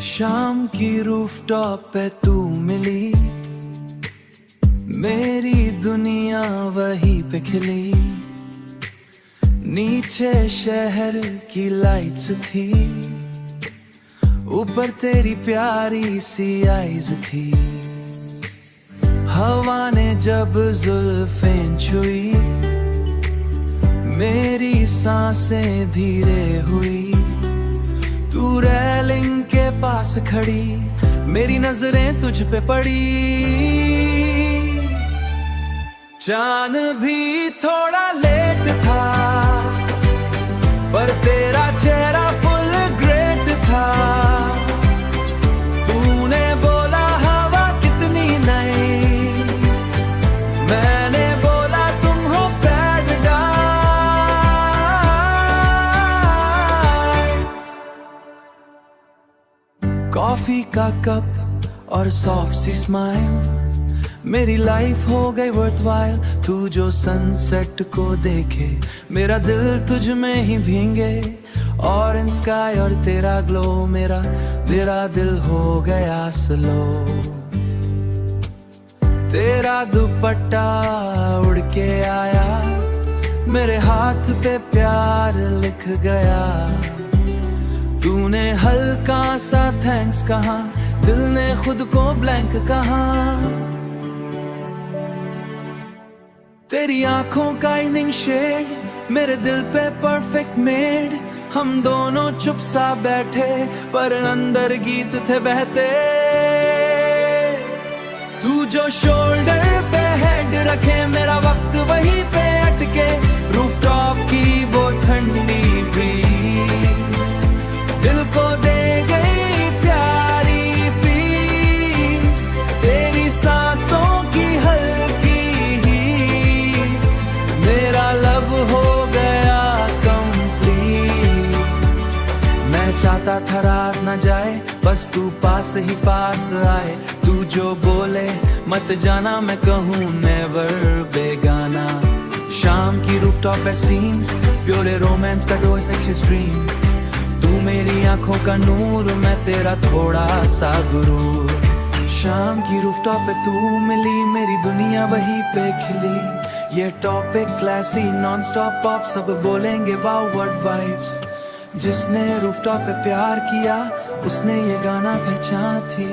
शाम की रूफटॉप पे तू मिली, मेरी दुनिया वहीं पे खिली। नीचे शहर की लाइट्स थी, ऊपर तेरी प्यारी सी आईज थी। हवा ने जब जुल्फें छुई, मेरी सांसें धीरे हुई। तू रेलिंग के पास खड़ी, मेरी नजरें तुझ पे पड़ी। चांद भी थोड़ा लेट था, पर तेरा चेहरा फुल ग्रेट था। तूने बोला हवा कितनी नाइस, मैंने बोला तुम हो पैराडाइज। कॉफी का कप और सॉफ्ट सी स्माइल, मेरी लाइफ हो गई वर्थवाइल। तू जो सनसेट को देखे, मेरा दिल तुझ में ही भींगे। ऑरेंज स्काई और तेरा ग्लो, मेरा दिल हो गया स्लो। तेरा दुपट्टा उड़ के आया, मेरे हाथ पे प्यार लिख गया। तूने हल्का सा थैंक्स कहा, दिल ने खुद को ब्लैंक कहा। तेरी आंखों का इवनिंग शेड, मेरे दिल पे परफेक्ट मेड। हम दोनों चुप सा बैठे, पर अंदर गीत थे बहते। तू जो शोल्डर पे हेड रखे, मेरा वक्त वहीं पे अटके। रूफटॉप की वो ठंडी ब्रीज दिल को दे गई प्यारी पीस। तेरी सांसों की हल्की हीट, मेरा लब हो गया कंप्लीट। मैं चाहता था रात न जाए, बस तू पास ही पास आए। तू जो बोले मत जाना, मैं कहूँ नेवर बेगाना। शाम की रूफटॉप पे सीन, प्योर रोमांस का डोज एक्सट्रीम। तू मेरी आंखों का नूर, मैं तेरा थोड़ा सा गुरूर। शाम की रूफटॉप पे तू मिली, मेरी दुनिया वहीं पे खिली। ये topic classy non stop pop, सब बोलेंगे वाओ व्हाट वाइब्स। जिसने रूफटॉप पे प्यार किया, उसने ये गाना पहचान थी।